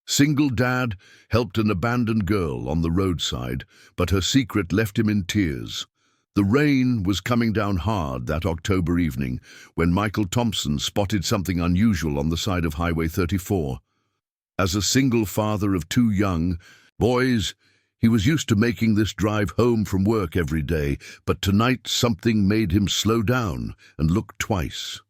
Single dad helped an abandoned girl on the roadside, but her secret left him in tears. The rain was coming down hard that October evening when Michael Thompson spotted something unusual on the side of Highway 34. As a single father of two young boys, he was used to making this drive home from work every day, but tonight something made him slow down and look twice.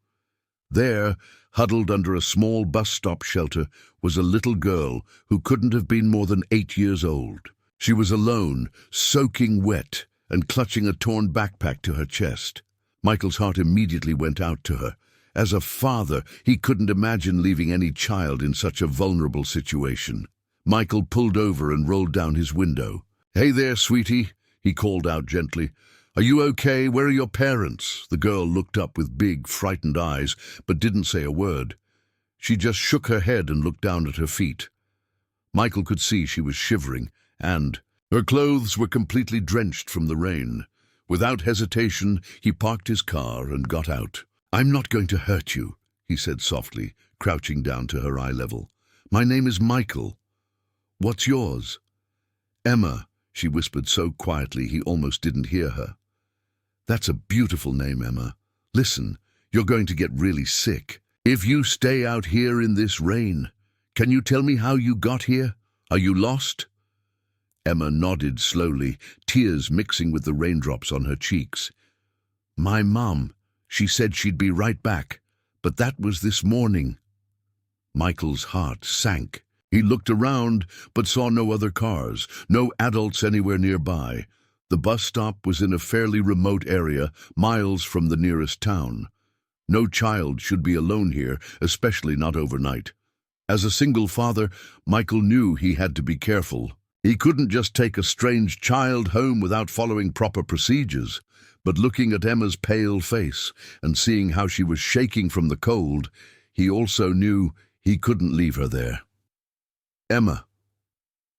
There, huddled under a small bus stop shelter, was a little girl who couldn't have been more than 8 years old. She was alone, soaking wet, and clutching a torn backpack to her chest. Michael's heart immediately went out to her. As a father, he couldn't imagine leaving any child in such a vulnerable situation. Michael pulled over and rolled down his window. "Hey there, sweetie," he called out gently. "Are you okay? Where are your parents?" The girl looked up with big, frightened eyes, but didn't say a word. She just shook her head and looked down at her feet. Michael could see she was shivering, and her clothes were completely drenched from the rain. Without hesitation, he parked his car and got out. "I'm not going to hurt you," he said softly, crouching down to her eye level. "My name is Michael. What's yours?" "Emma," she whispered so quietly he almost didn't hear her. "That's a beautiful name, Emma. Listen, you're going to get really sick if you stay out here in this rain. Can you tell me how you got here? Are you lost?" Emma nodded slowly, tears mixing with the raindrops on her cheeks. "My mom, she said she'd be right back, but that was this morning." Michael's heart sank. He looked around, but saw no other cars, no adults anywhere nearby. The bus stop was in a fairly remote area, miles from the nearest town. No child should be alone here, especially not overnight. As a single father, Michael knew he had to be careful. He couldn't just take a strange child home without following proper procedures. But looking at Emma's pale face and seeing how she was shaking from the cold, he also knew he couldn't leave her there. "Emma,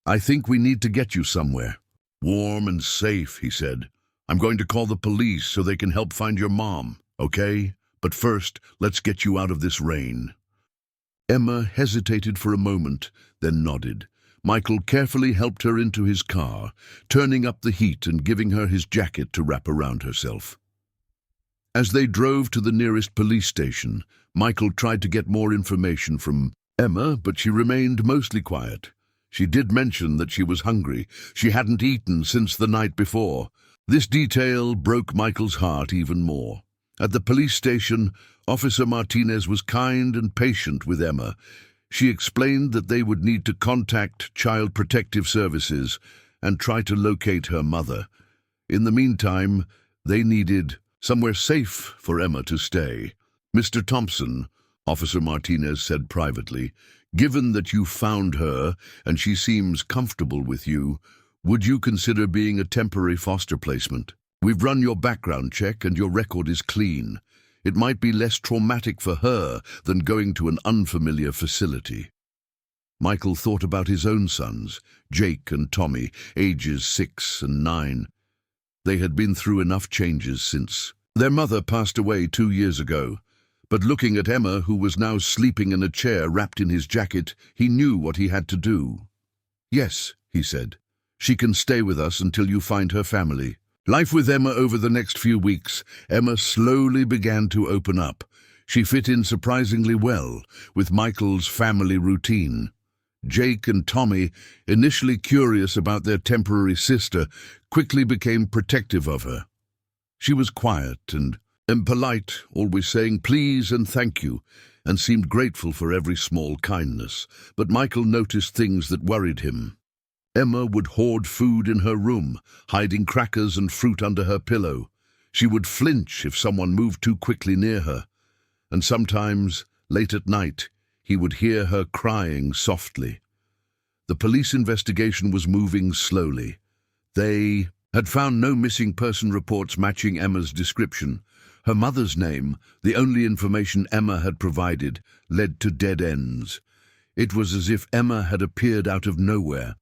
I think we need to get you somewhere. Warm and safe," he said. "I'm going to call the police so they can help find your mom, okay? But first, let's get you out of this rain." Emma hesitated for a moment, then nodded. Michael carefully helped her into his car, turning up the heat and giving her his jacket to wrap around herself. As they drove to the nearest police station, Michael tried to get more information from Emma, but she remained mostly quiet. She did mention that she was hungry. She hadn't eaten since the night before. This detail broke Michael's heart even more. At the police station, Officer Martinez was kind and patient with Emma. She explained that they would need to contact Child Protective Services and try to locate her mother. In the meantime, they needed somewhere safe for Emma to stay. "Mr. Thompson," Officer Martinez said privately, "given that you found her and she seems comfortable with you, would you consider being a temporary foster placement? We've run your background check and your record is clean. It might be less traumatic for her than going to an unfamiliar facility." Michael thought about his own sons, Jake and Tommy, ages 6 and 9. They had been through enough changes since their mother passed away 2 years ago. But looking at Emma, who was now sleeping in a chair wrapped in his jacket, he knew what he had to do. "Yes," he said, "she can stay with us until you find her family." Life with Emma over the next few weeks, Emma slowly began to open up. She fit in surprisingly well with Michael's family routine. Jake and Tommy, initially curious about their temporary sister, quickly became protective of her. She was quiet and polite, always saying please and thank you, and seemed grateful for every small kindness. But Michael noticed things that worried him. Emma would hoard food in her room, hiding crackers and fruit under her pillow. She would flinch if someone moved too quickly near her. And sometimes, late at night, he would hear her crying softly. The police investigation was moving slowly. They had found no missing person reports matching Emma's description. Her mother's name, the only information Emma had provided, led to dead ends. It was as if Emma had appeared out of nowhere.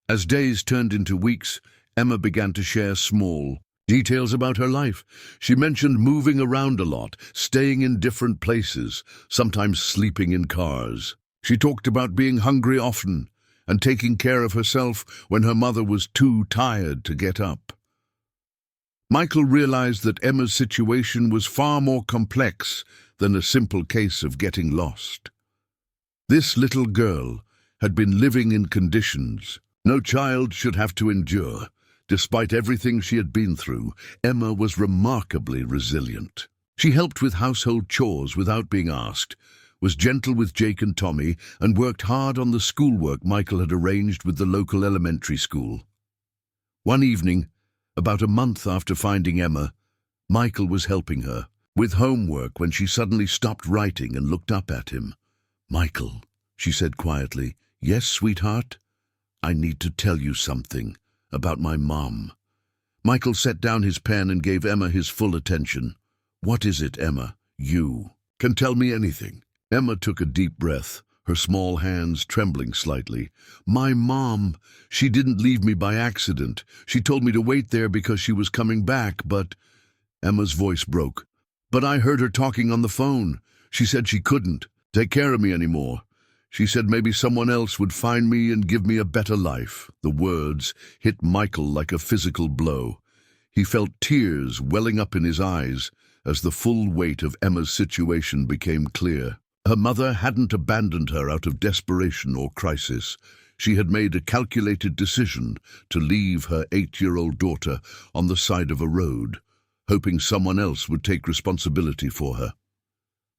As days turned into weeks, Emma began to share small details about her life. She mentioned moving around a lot, staying in different places, sometimes sleeping in cars. She talked about being hungry often and taking care of herself when her mother was too tired to get up. Michael realized that Emma's situation was far more complex than a simple case of getting lost. This little girl had been living in conditions no child should have to endure. Despite everything she had been through, Emma was remarkably resilient. She helped with household chores without being asked, was gentle with Jake and Tommy, and worked hard on the schoolwork Michael had arranged with the local elementary school. One evening, about a month after finding Emma, Michael was helping her with homework when she suddenly stopped writing and looked up at him. "Michael," she said quietly. "Yes, sweetheart? I need to tell you something about my mom." Michael set down his pen and gave Emma his full attention. "What is it, Emma? You can tell me anything." Emma took a deep breath, her small hands trembling slightly. "My mom, she didn't leave me by accident. She told me to wait there because she was coming back, but—" Emma's voice broke. "But I heard her talking on the phone. She said she couldn't take care of me anymore. She said maybe someone else would find me and give me a better life." The words hit Michael like a physical blow. He felt tears welling up in his eyes as the full weight of Emma's situation became clear. Her mother hadn't abandoned her out of desperation or crisis. She had made a calculated decision to leave her 8-year-old daughter on the side of a road, hoping someone else would take responsibility for her.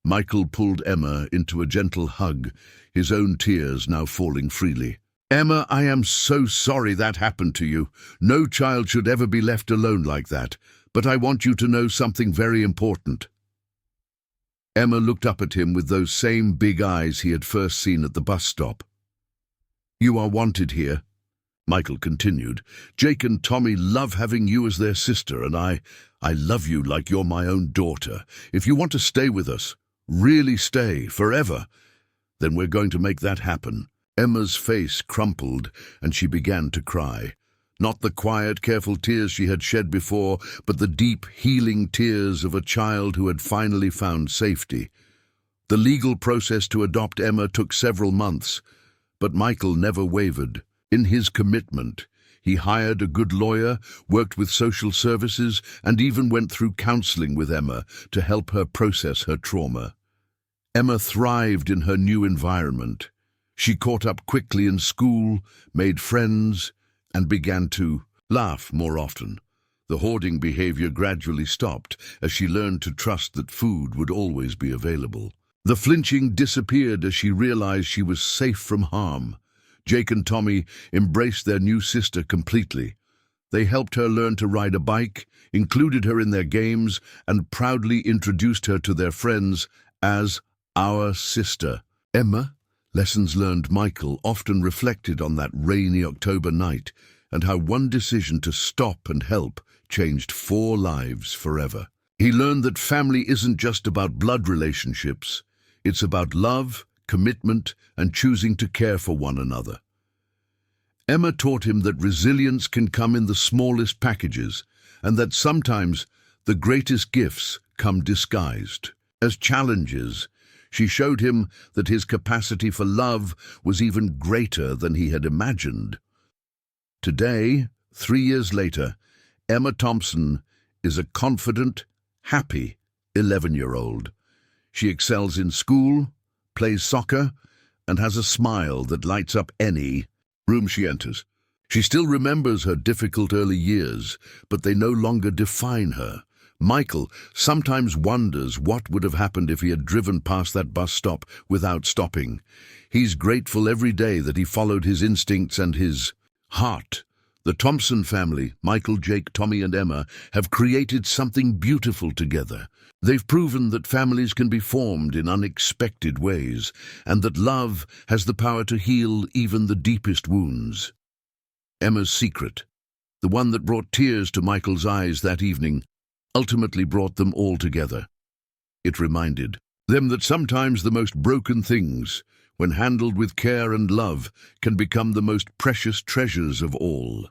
Michael pulled Emma into a gentle hug, his own tears now falling freely. "Emma, I am so sorry that happened to you. No child should ever be left alone like that, but I want you to know something very important." Emma looked up at him with those same big eyes he had first seen at the bus stop. "You are wanted here," Michael continued. "Jake and Tommy love having you as their sister, and I love you like you're my own daughter. If you want to stay with us, really stay, forever, then we're going to make that happen." Emma's face crumpled and she began to cry. Not the quiet, careful tears she had shed before, but the deep, healing tears of a child who had finally found safety. The legal process to adopt Emma took several months, but Michael never wavered. In his commitment, he hired a good lawyer, worked with social services, and even went through counseling with Emma to help her process her trauma. Emma thrived in her new environment. She caught up quickly in school, made friends, and began to laugh more often. The hoarding behavior gradually stopped as she learned to trust that food would always be available. The flinching disappeared as she realized she was safe from harm. Jake and Tommy embraced their new sister completely. They helped her learn to ride a bike, included her in their games, and proudly introduced her to their friends as our sister. Emma, lessons learned. Michael often reflected on that rainy October night and how one decision to stop and help changed 4 lives forever. He learned that family isn't just about blood relationships. It's about love, commitment, and choosing to care for one another. Emma taught him that resilience can come in the smallest packages, and that sometimes the greatest gifts come disguised as challenges. She showed him that his capacity for love was even greater than he had imagined. Today, 3 years later, Emma Thompson is a confident, happy 11-year-old. She excels in school, plays soccer, and has a smile that lights up any room she enters. She still remembers her difficult early years, but they no longer define her. Michael sometimes wonders what would have happened if he had driven past that bus stop without stopping. He's grateful every day that he followed his instincts and his heart. The Thompson family, Michael, Jake, Tommy, and Emma, have created something beautiful together. They've proven that families can be formed in unexpected ways, and that love has the power to heal even the deepest wounds. Emma's secret, the one that brought tears to Michael's eyes that evening, ultimately brought them all together. It reminded them that sometimes the most broken things, when handled with care and love, can become the most precious treasures of all.